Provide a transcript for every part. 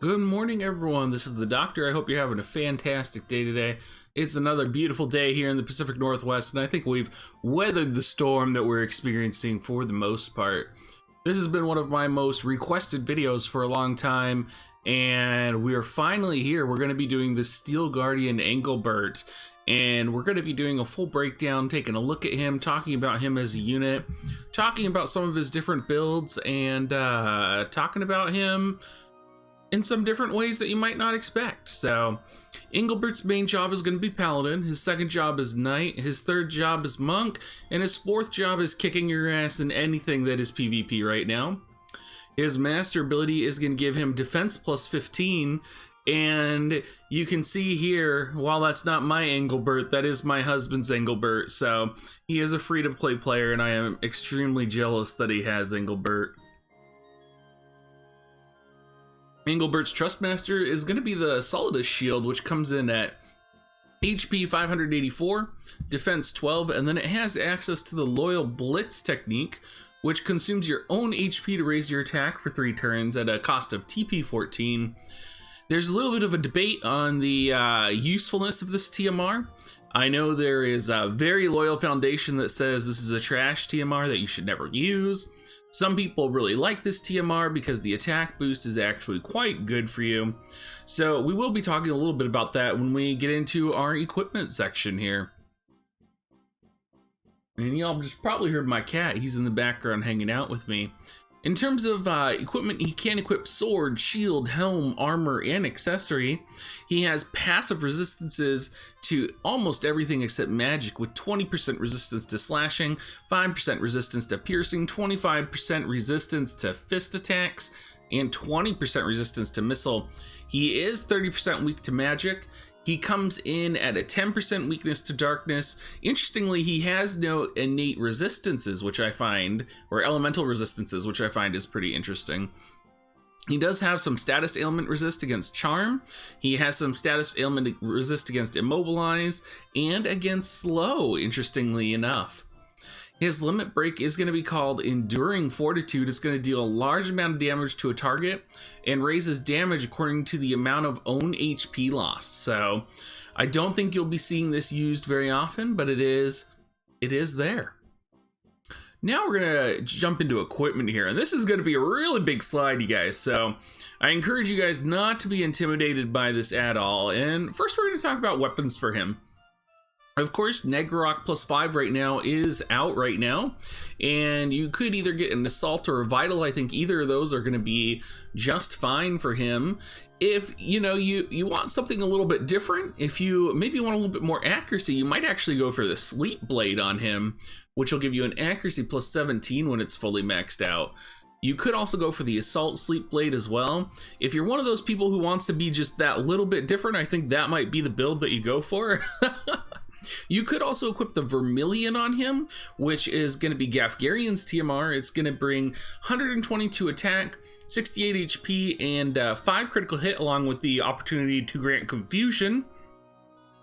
Good morning, everyone. This is the doctor. I hope you're having a fantastic day today. It's another beautiful day here in the Pacific Northwest, and I think we've weathered the storm that we're experiencing for the most part. This has been one of my most requested videos for a long time, and we are finally here. We're going to be doing the Steel Guardian Engelbert, and we're going to be doing a full breakdown, taking a look at him, talking about him as a unit, talking about some of his different builds, and talking about him in some different ways that you might not expect. So Engelbert's main job is going to be Paladin, his second job is Knight, his third job is Monk, and his fourth job is kicking your ass in anything that is PvP right now. His master ability is going to give him defense plus 15, and you can see here, while that's not my Engelbert, that is my husband's Engelbert, so he is a free-to-play player, and I am extremely jealous that he has Engelbert. Engelbert's Trustmaster is going to be the Solidus Shield, which comes in at HP 584, Defense 12, and then it has access to the Loyal Blitz technique, which consumes your own HP to raise your attack for 3 turns at a cost of TP 14. There's a little bit of a debate on the usefulness of this TMR. I know there is a very loyal foundation that says this is a trash TMR that you should never use. Some people really like this TMR because the attack boost is actually quite good for you. So we will be talking a little bit about that when we get into our equipment section here. And y'all just probably heard my cat. He's in the background hanging out with me. In terms of equipment, he can equip sword, shield, helm, armor, and accessory. He has passive resistances to almost everything except magic, with 20% resistance to slashing, 5% resistance to piercing, 25% resistance to fist attacks, and 20% resistance to missile. He is 30% weak to magic. He comes in at a 10% weakness to darkness. Interestingly, he has no innate resistances, which I find, or elemental resistances, which I find is pretty interesting. He does have some status ailment resist against charm. He has some status ailment resist against immobilize and against slow, interestingly enough. His limit break is going to be called Enduring Fortitude. It's going to deal a large amount of damage to a target and raises damage according to the amount of own HP lost. So I don't think you'll be seeing this used very often, but it is there. Now we're going to jump into equipment here, and this is going to be a really big slide, you guys. So I encourage you guys not to be intimidated by this at all. And first we're going to talk about weapons for him. Of course, Negrarok plus 5 right now is out right now, and you could either get an Assault or a Vital. I think either of those are going to be just fine for him. If you want something a little bit different, if you maybe want a little bit more accuracy, you might actually go for the Sleep Blade on him, which will give you an accuracy plus 17 when it's fully maxed out. You could also go for the Assault Sleep Blade as well. If you're one of those people who wants to be just that little bit different, I think that might be the build that you go for. You could also equip the Vermilion on him, which is going to be Gafgarian's TMR. It's going to bring 122 attack, 68 HP, and 5 critical hit, along with the opportunity to grant Confusion.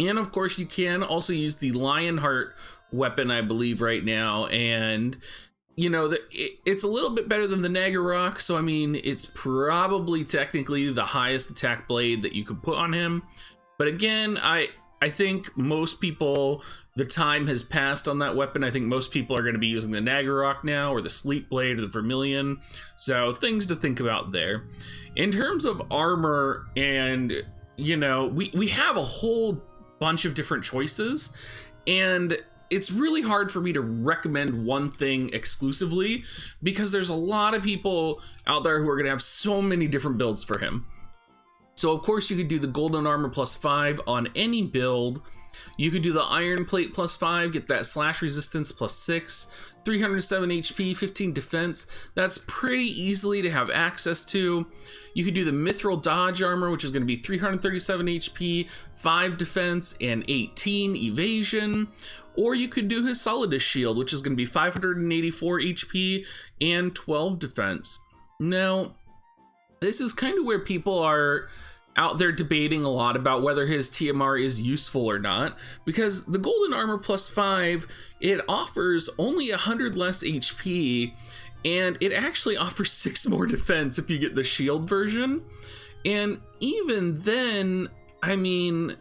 And of course, you can also use the Lionheart weapon, I believe, right now. And it's a little bit better than the Negrarok, so I mean, it's probably technically the highest attack blade that you could put on him. But again, I think most people, the time has passed on that weapon. I think most people are going to be using the Negrarok now, or the Sleep Blade, or the Vermilion. So things to think about there. In terms of armor, and we have a whole bunch of different choices, and it's really hard for me to recommend one thing exclusively, because there's a lot of people out there who are going to have so many different builds for him. So of course you could do the Golden Armor plus 5 on any build. You could do the Iron Plate plus 5, get that slash resistance plus 6, 307 HP, 15 defense. That's pretty easily to have access to. You could do the Mithril Dodge Armor, which is going to be 337 HP, 5 defense, and 18 evasion. Or you could do his Solidus Shield, which is going to be 584 HP and 12 defense. Now, this is kind of where people are out there debating a lot about whether his TMR is useful or not, because the Golden Armor plus 5, it offers only 100 less HP, and it actually offers 6 more defense if you get the shield version. And even then, I mean,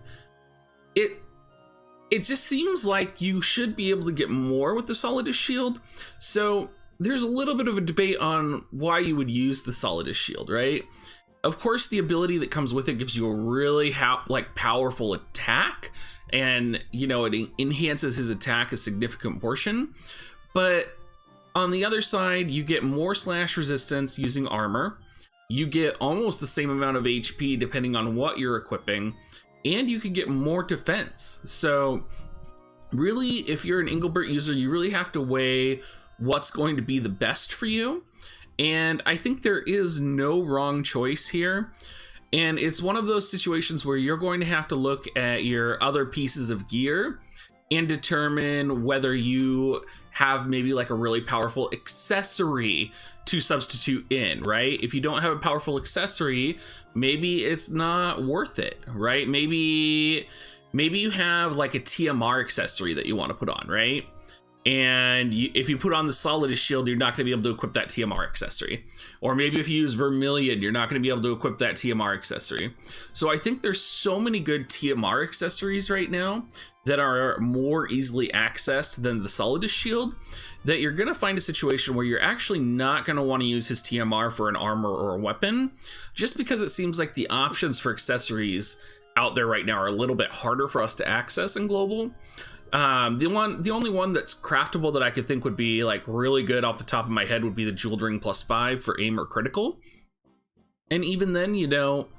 it just seems like you should be able to get more with the Solidus Shield. So there's a little bit of a debate on why you would use the Solidus Shield, right? Of course, the ability that comes with it gives you a really powerful attack, and you know, it enhances his attack a significant portion. But on the other side, you get more slash resistance using armor. You get almost the same amount of HP depending on what you're equipping, and you can get more defense. So really, if you're an Engelbert user, you really have to weigh what's going to be the best for you. And I think there is no wrong choice here. And it's one of those situations where you're going to have to look at your other pieces of gear and determine whether you have maybe like a really powerful accessory to substitute in, right? If you don't have a powerful accessory, maybe it's not worth it, right? Maybe you have like a TMR accessory that you want to put on, right? And if you put on the Solidus Shield, you're not going to be able to equip that TMR accessory. Or maybe if you use Vermilion, you're not going to be able to equip that TMR accessory. So I think there's so many good TMR accessories right now that are more easily accessed than the Solidus Shield, that you're going to find a situation where you're actually not going to want to use his TMR for an armor or a weapon, just because it seems like the options for accessories out there right now are a little bit harder for us to access in global. The only one that's craftable that I could think would be like really good off the top of my head would be the Jeweled Ring +5 for aim or critical. And even then, you know,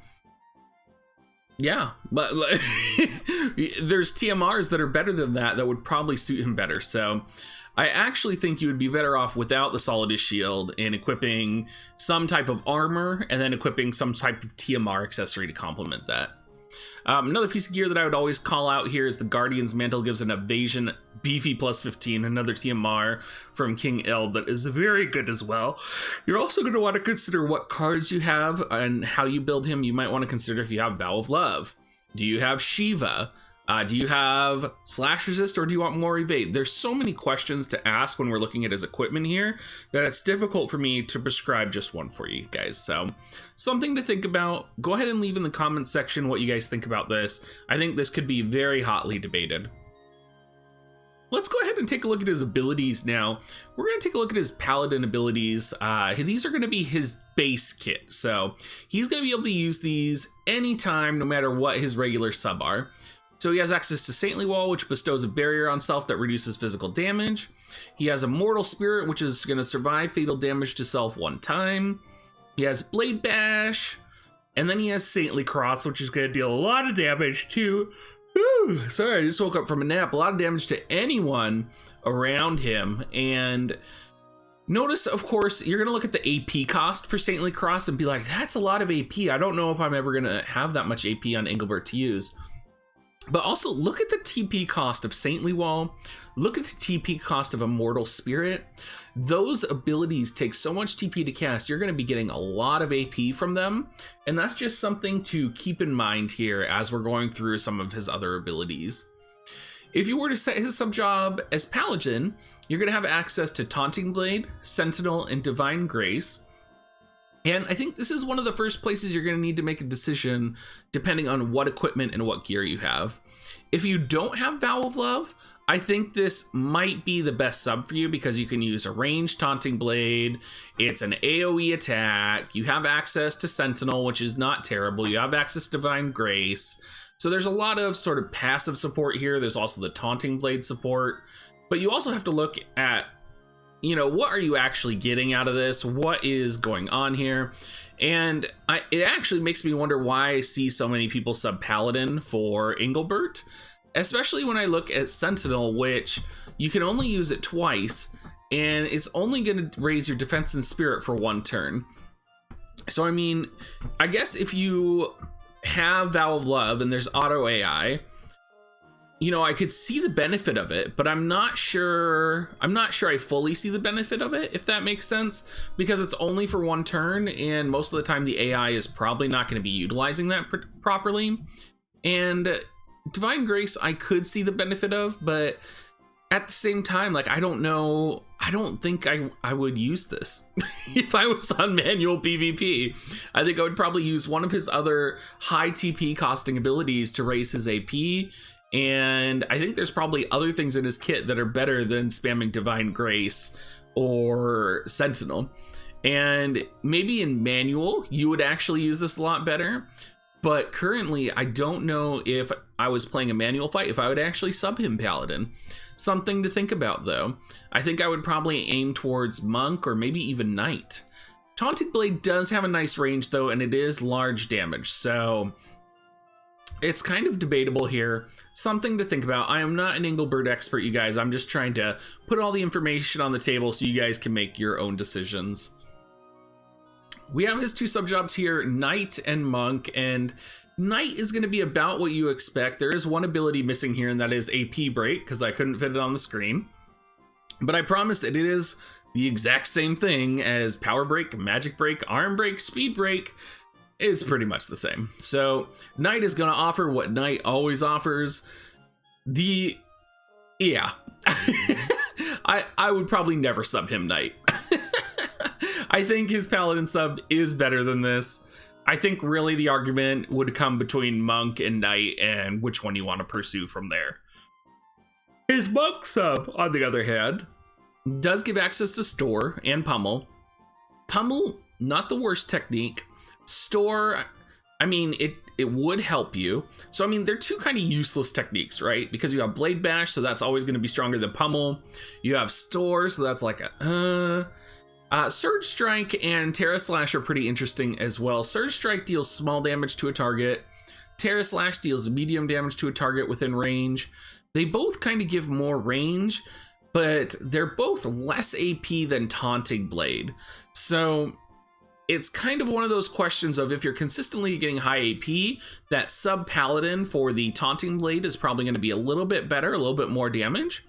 yeah, but there's TMRs that are better than that would probably suit him better. So I actually think you would be better off without the Solidus Shield and equipping some type of armor and then equipping some type of TMR accessory to complement that. Another piece of gear that I would always call out here is the Guardian's Mantle. Gives an evasion beefy +15, another TMR from King Eld that is very good as well. You're also going to want to consider what cards you have and how you build him. You might want to consider if you have Vow of Love. Do you have Shiva? Do you have slash resist, or do you want more evade? There's so many questions to ask when we're looking at his equipment here that it's difficult for me to prescribe just one for you guys. So something to think about. Go ahead and leave in the comments section what you guys think about this. I think this could be very hotly debated. Let's go ahead and take a look at his abilities now. We're going to take a look at his Paladin abilities. These are going to be his base kit. So he's going to be able to use these anytime, no matter what his regular sub are. So he has access to Saintly Wall, which bestows a barrier on self that reduces physical damage. He has a Mortal Spirit, which is going to survive fatal damage to self one time. He has Blade Bash. And then he has Saintly Cross, which is going to deal a lot of damage to... Sorry, I just woke up from a nap. A lot of damage to anyone around him. And notice, of course, you're going to look at the AP cost for Saintly Cross and be like, that's a lot of AP. I don't know if I'm ever going to have that much AP on Engelbert to use. But also look at the TP cost of Saintly Wall. Look at the TP cost of Immortal Spirit. Those abilities take so much TP to cast. You're going to be getting a lot of AP from them. And that's just something to keep in mind here as we're going through some of his other abilities. If you were to set his sub job as Paladin, you're going to have access to Taunting Blade, Sentinel, and Divine Grace. And I think this is one of the first places you're going to need to make a decision depending on what equipment and what gear you have. If you don't have Vow of Love, I think this might be the best sub for you because you can use a ranged Taunting Blade. It's an AoE attack. You have access to Sentinel, which is not terrible. You have access to Divine Grace. So there's a lot of sort of passive support here. There's also the Taunting Blade support. But you also have to look at, you know, what are you actually getting out of this? What is going on here? And it actually makes me wonder why I see so many people sub Paladin for Engelbert, especially when I look at Sentinel, which you can only use it twice, and it's only going to raise your defense and spirit for one turn. So, I mean, I guess if you have Vow of Love and there's auto AI, you know, I could see the benefit of it, but I'm not sure I fully see the benefit of it, if that makes sense, because it's only for one turn, and most of the time the AI is probably not going to be utilizing that properly. And Divine Grace, I could see the benefit of, but at the same time, like, I don't know I don't think I would use this if I was on manual PvP. I think I would probably use one of his other high TP costing abilities to raise his AP. And I think there's probably other things in his kit that are better than spamming Divine Grace or Sentinel. And maybe in manual, you would actually use this a lot better. But currently, I don't know if I was playing a manual fight, if I would actually sub him Paladin. Something to think about, though. I think I would probably aim towards Monk or maybe even Knight. Taunting Blade does have a nice range, though, and it is large damage. So it's kind of debatable here. Something to think about. I am not an Engelbert expert, you guys. I'm just trying to put all the information on the table so you guys can make your own decisions. We have his two subjobs here, Knight and Monk, and Knight is going to be about what you expect. There is one ability missing here, and that is AP Break, because I couldn't fit it on the screen. But I promise that it is the exact same thing as Power Break, Magic Break, Arm Break, Speed Break. Is pretty much the same. So Knight is going to offer what Knight always offers. Yeah. I would probably never sub him Knight. I think his Paladin sub is better than this. I think really the argument would come between Monk and Knight and which one you want to pursue from there. His Monk sub, on the other hand, does give access to Store and Pummel. Pummel, not the worst technique. Store, I mean, it would help you. So, I mean, they're two kind of useless techniques, right? Because you have Blade Bash, so that's always going to be stronger than Pummel. You have Store, so that's like a... Surge Strike and Terra Slash are pretty interesting as well. Surge Strike deals small damage to a target. Terra Slash deals medium damage to a target within range. They both kind of give more range, but they're both less AP than Taunting Blade. So it's kind of one of those questions of if you're consistently getting high AP, that sub Paladin for the Taunting Blade is probably going to be a little bit better, a little bit more damage.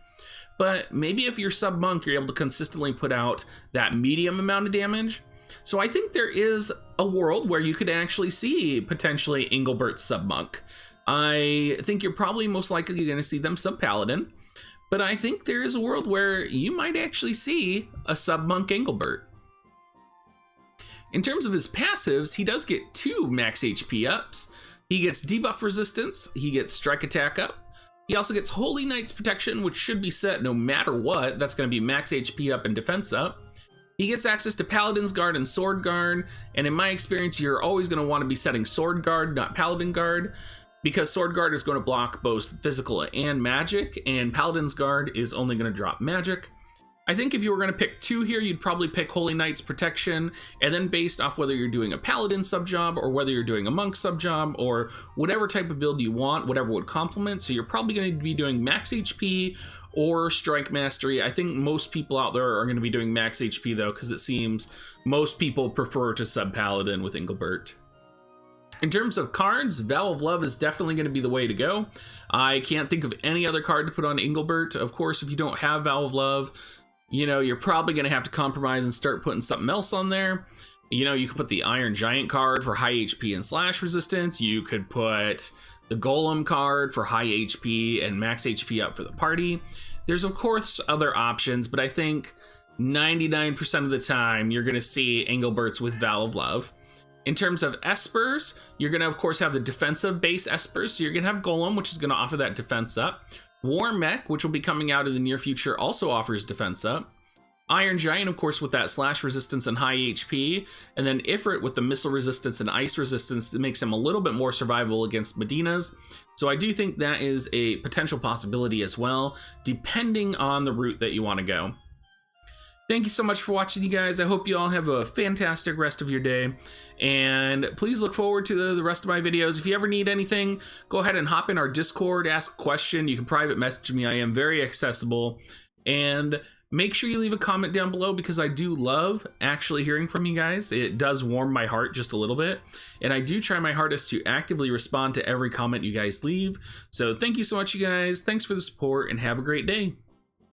But maybe if you're sub Monk, you're able to consistently put out that medium amount of damage. So I think there is a world where you could actually see potentially Engelbert sub Monk. I think you're probably most likely going to see them sub Paladin. But I think there is a world where you might actually see a sub Monk Engelbert. In terms of his passives, he does get 2 max HP ups. He gets debuff resistance, he gets strike attack up. He also gets Holy Knight's protection, which should be set no matter what. That's going to be max HP up and defense up. He gets access to Paladin's Guard and Sword Guard. And in my experience, you're always going to want to be setting Sword Guard, not Paladin Guard, because Sword Guard is going to block both physical and magic, and Paladin's Guard is only going to drop magic. I think if you were going to pick 2 here, you'd probably pick Holy Knight's protection, and then based off whether you're doing a Paladin sub-job or whether you're doing a Monk sub-job or whatever type of build you want, whatever would complement. So you're probably going to be doing max HP or Strike Mastery. I think most people out there are going to be doing max HP though, because it seems most people prefer to sub Paladin with Engelbert. In terms of cards, Vow of Love is definitely going to be the way to go. I can't think of any other card to put on Engelbert. Of course, if you don't have Vow of Love, you know, you're probably going to have to compromise and start putting something else on there. You know, you could put the Iron Giant card for high HP and slash resistance. You could put the Golem card for high HP and max HP up for the party. There's, of course, other options, but I think 99% of the time you're going to see Engelberts with Vow of Love. In terms of espers, you're going to, of course, have the defensive base espers. So you're going to have Golem, which is going to offer that defense up. War Mech, which will be coming out in the near future, also offers defense up. Iron Giant, of course, with that slash resistance and high HP. And then Ifrit with the missile resistance and ice resistance that makes him a little bit more survivable against Medinas. So I do think that is a potential possibility as well, depending on the route that you want to go. Thank you so much for watching, you guys. I hope you all have a fantastic rest of your day. And please look forward to the rest of my videos. If you ever need anything, go ahead and hop in our Discord, ask a question. You can private message me. I am very accessible. And make sure you leave a comment down below because I do love actually hearing from you guys. It does warm my heart just a little bit. And I do try my hardest to actively respond to every comment you guys leave. So thank you so much, you guys. Thanks for the support and have a great day.